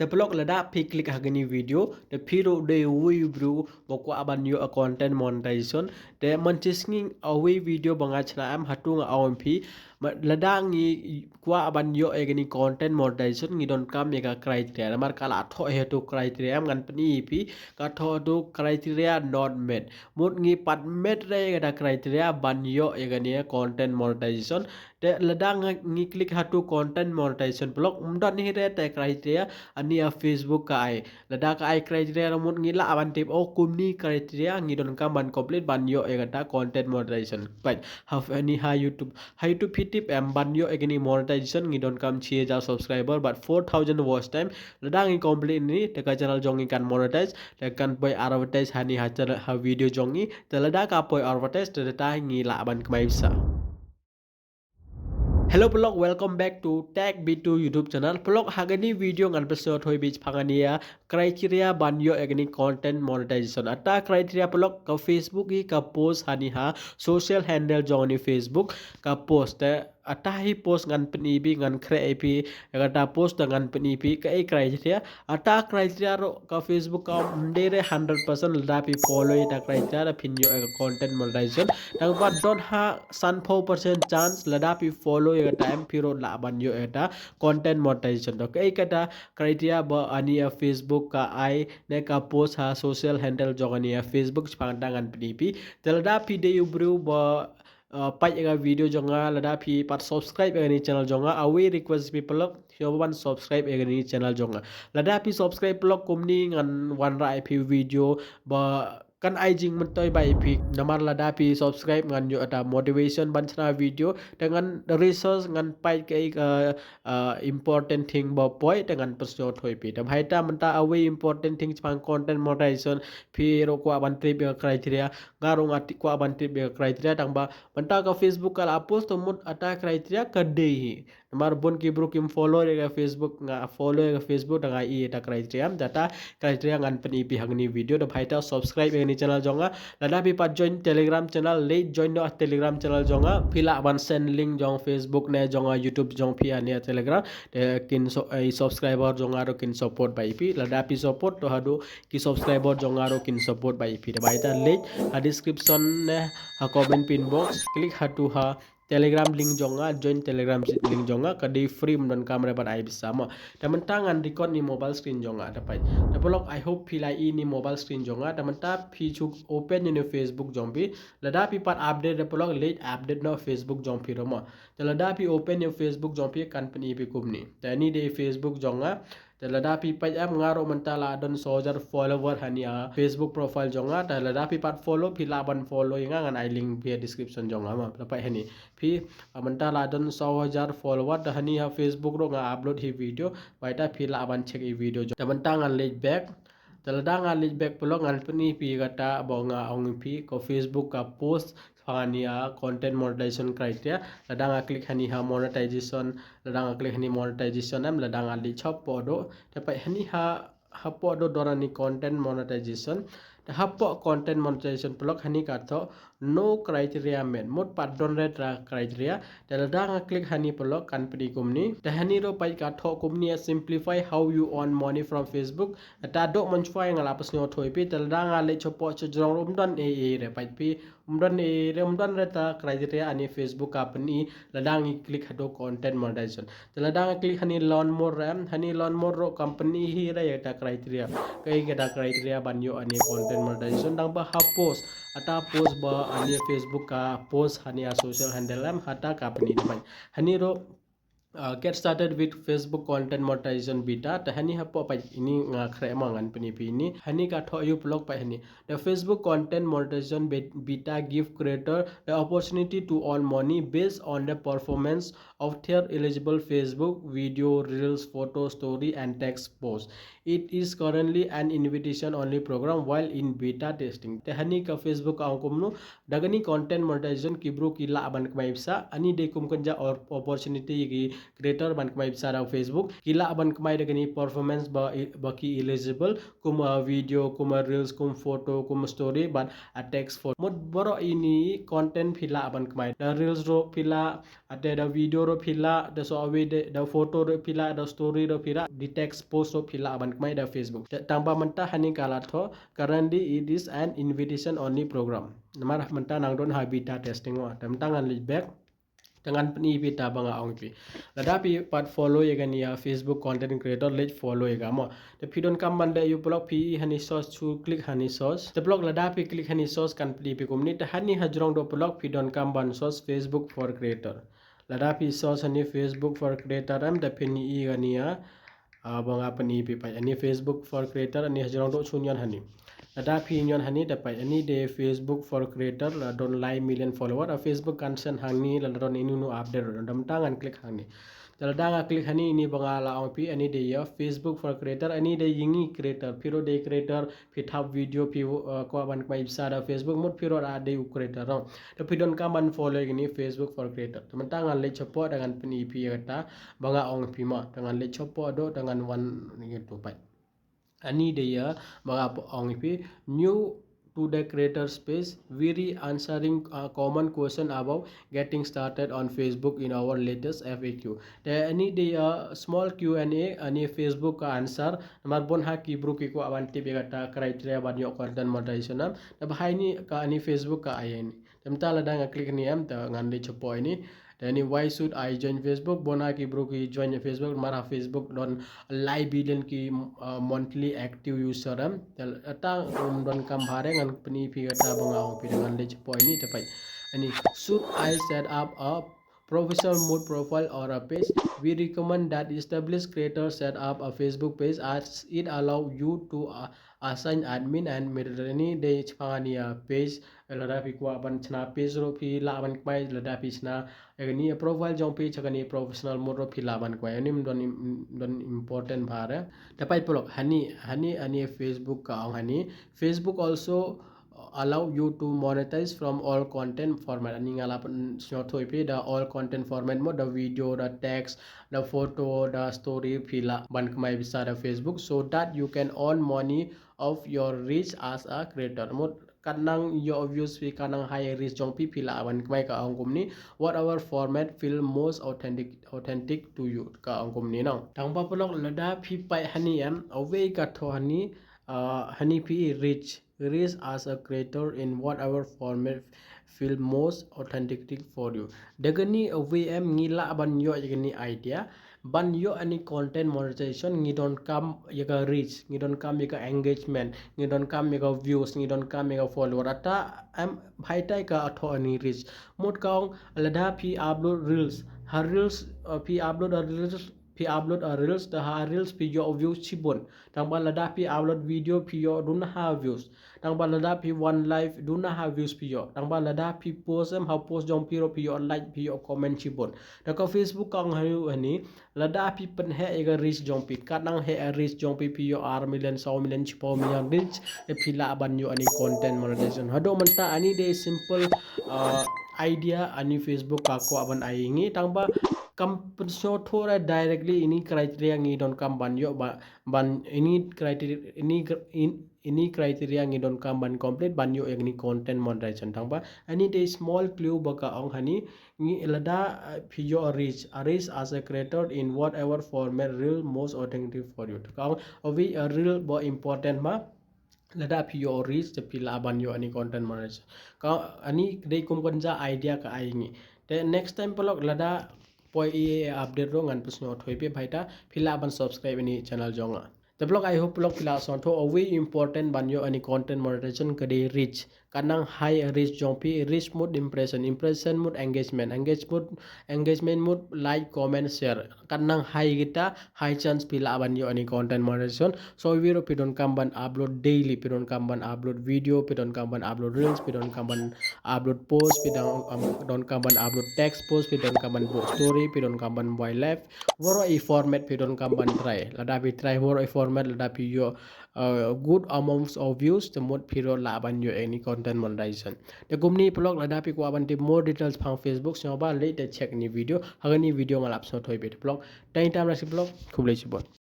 The blog lada pi click hagani video the piro de we bro bokwa aban yo a content monetization the manchesing away video bangachna am hatung awmp ladangi kwa aban yo egani content monetization ngi don kam mega criteria mar kala tho he to criteria am ngan pani pi ka tho do criteria not met mut ngi pat met re ga criteria ban yo egani content monetization the ladang ngi click hatu content monetization blog umdon ni re te criteria ani a Facebook ka ai lada ka ai criteria mut ngi la aban tip o kumni criteria ngi don kam ban complete ban yo egata content monetization but have any ha YouTube tip am ban yo egani monetization ngi don kam 6000 subscriber but 4000 watch time lada ngi complete ni te ka channel jongi kan monetize te kan boy advertise hani ha channel ha video jongi te lada ka boy advertise te ta ngi la aban kmai bisa. Hello blog, welcome back to Tag Bittu YouTube channel. Blog hagani video ngan episode hoi bich phangania criteria banyo agni content monetization. Ata criteria blog ka Facebook hi ka post hani ha social handle joni Facebook ka post ata hi post ngan penibi ngan creapi kata post dengan penibi ka criteria ata criteria ro ka Facebook ka ndere 100% lapi follow ita criteria pinyo content monetization tang ba don't ha san 4% chance ladapi follow ya time piro la banyo eta content monetization to kai kata criteria ba ania Facebook ka ai ne ka post ha social handle jogania Facebook pandangan penibi teladapi de ubru ba pai ga video jonga lada phi pat subscribe ga ni channel jonga awi request people show one subscribe ga ni channel jonga lada phi subscribe blog kumni ngan one ra phi video ba kan ai jing man toy bai phi namar lada phi subscribe ngan yo ata motivation ban chana video dengan research ngan pai kai important thing ba poi dengan persyo thoi pi tam hai ta man ta awi important thing chang content monetization phi ro kwa ban trip criteria ngarong ati kwa ban trip criteria tang ba manta ka Facebook kala post to mut ata criteria ka dei mar bon ki bro kim follow ga Facebook nga follow ga Facebook nga i eta criteria data criteria ngan pen ip hangni video da bhaita subscribe ni channel jonga lada pi pat join Telegram channel late join no Telegram channel jonga pila ban send link jong Facebook ne jonga YouTube jong pi ania Telegram de kin so subscriber jonga ro kin support bai pi lada pi support to hado ki subscriber jonga ro kin support bai pi da bhaita late a description ne ha comment pin box klik hatu ha Telegram link jonga join Telegram link jonga kadi free dan kamera pada ai bisa ma teman tangan record ni mobile screen jonga dapat blog I hope pilai ini mobile screen jonga teman ta pi chuk open ni Facebook jompi lada pi pat update blog late update no Facebook jompi roma lada pi open ni Facebook jompi kan pen ip kumni tani de Facebook jonga lada pi pat am ngaro mentala don sojar follower hania Facebook profile jonga lada pi pat follow pi laban follow inga ngan ai link via description jonga ma dapat hani pi mentala don 100,000 follower dah hani ha Facebook ro nga upload hi video baita pi laban check i video teman tangan late back teladang alit back pelong ngan peni pi kata bonga ong pi ko Facebook ka post hania content monetization criteria ladang klik hani ha monetization ladang klik hani monetization am ladang ali chop podo dapat hani ha podo dorani content monetization the hapo content monetization blog hani katho no criteria men mot padon red criteria the ladang klik hani blog kan pedi kumni the hani ro pai katho kumni simplify how you earn money from Facebook ta do man chwai ngala pas nyo thoi pi the ladang ale chopo chjong rom don e re pai pi umdon re ta criteria ani Facebook company ladang klik hado content monetization the ladang klik hani learn more ram hani learn more ro company hi re ta criteria kai ta criteria banyo ani content monetization dang ba ha post ata post ba ani Facebook ka post hani social handle am hata company ban hani ro get started with Facebook content monetization beta ta hani hapo pa ini nga khre mangan pani pi ni hani ka tho you blog pa hani the Facebook content monetization beta give creator the opportunity to earn money based on the performance of their eligible Facebook video reels photo story and text post it is currently an invitation only program while in beta testing te hani ka Facebook ka kumno dagani content monetization kibro ki la ban kmai bisa ani de kum kanja or opportunity gi creator ban kemai bisa da Facebook kila ban kemai da gani performance baki eligible kum video kum reels kum photo kum story ban text for mod boro ini content pila ban kemai da reels ro pila ada da video ro pila da so awe da photo ro pila da story ro pila di text post ro pila ban kemai da Facebook tanpa mentah hani kala tho currently it is an invitation only program namar mentah nang don habitat testing wa tangan back dengan peni pita banga ong pi ladapi pat follow ye gania Facebook content creator let follow ye gamo the pidon kam banda you blog pi hani source to click hani source the blog ladapi click hani source kan pi community the hani hajrong do blog pidon kam ban source Facebook for creator ladapi source hani Facebook for creator am the peni i gania banga peni pi pa ani Facebook for creator ani hajrong do chunyan hani ada pinyon hani dapat ini de Facebook for creator la don lai million follower a Facebook kan sen hani la don ini nu update dam tangan klik hani dal danga klik hani ini bangala on pi ani de ya Facebook for creator ani de yingi creator piro de creator pithap video pi ko ban mai bisa da Facebook mut piro a de creator no to pidon kaman follow ini Facebook for creator teman tangan le cepo dengan peni pi kata banga on pi ma dengan le cepo do dengan one gitu pai ani dia mga ong pi new to the creator space very answering a common question about getting started on Facebook in our latest FAQ the ani dia small Q&A ani Facebook ka answer namar bon ha ki bru ki ko avanti be kata criteria ban yo content moderation na bahai ni ka ani Facebook ka ayen temta la dang klik ni am ta ngan le chopo ini then why should I join Facebook bona ki bro ki join Facebook mara Facebook don live billion ki monthly active user am ata don kam bare ngan peni pi kata banga pi dengan le point ni tepai ani should I set up a professional mode profile or a page we recommend that established creators set up a Facebook page as it allow you to assign admin and moderate de chpania page lada pi kwa ban chna page ro pi la ban kwai lada pi chna ni profile jong pi chakani professional mode ro pi la ban kwai ani don important bhare tapai polok hani ani Facebook ka hani Facebook also allow you to monetize from all content format ani ngala thoi pe the all content format mo the video the text the photo the story phila ban kmai bisa the Facebook so that you can earn money of your reach as a creator mo kanang your views fi kanang high reach jong pi phila ban kmai ka angkum ni whatever format feel most authentic to you ka angkum ni no tang pa polok lada phi pai hani am away ka tho hani hani pi reach as a creator in whatever format feel most authentic for you dagani vm ngila ban yo yagani idea ban yo any content monetization ngi don come yaga reach ngi don come yaga engagement ngi don come yaga views ngi don come yaga follower ata am bhai tai ka atho ani reach mot kaung lada phi upload reels har reels phi upload a reels the ha reels pi yo views chibon tang ba lada pi upload video pi yo dun ha views tang ba lada pi one live dun ha views pi yo tang ba lada pi post em ha post jong pi ro pi yo like pi yo comment chibon ta ka Facebook kang hayu ani lada pi pen he ega reach jong pi kadang he reach jong pi yo r million 100 million chipo million reach e pila ban yo ani content monetization hado manta ani de simple idea ani Facebook ka ko aban aingi tang ba kam so thora directly ini criteria ngi don kam ban yo ban ini criteria ngi don kam ban complete ban yo ini content monetization thang ba ani de small clue baka ong hani ngi lada pio reach as a creator in whatever format real most authentic for you ka ovi a real bo important ma lada pio reach the pila ban yo ani content monetization ka ani de kum konja idea ka aingi the next time polok lada poi update ro ngan pusno thoi pe bhaita phila ban subscribe ni channel jonga the blog I hope blog phila son tho away important ban yo any content monetization kade reach kanang high reach jongpi reach mode impression mode engagement mode like comment share kanang high kita high chance phila ban yo any content monetization so we ro pidon kamban upload daily pidon kamban upload video pidon kamban upload reels pidon kamban upload post pidon kamban upload text post pidon kamban story pidon kamban wildlife woro I format pidon kamban try lada pi try woro I format lada pi yo good amounts of views the mod period la ban yo any content content monetization the kumni blog lada pi kwa banti more details phang Facebook snoba late check ni video hagani video ngal upload hoibe blog time time rasi blog khublei chibon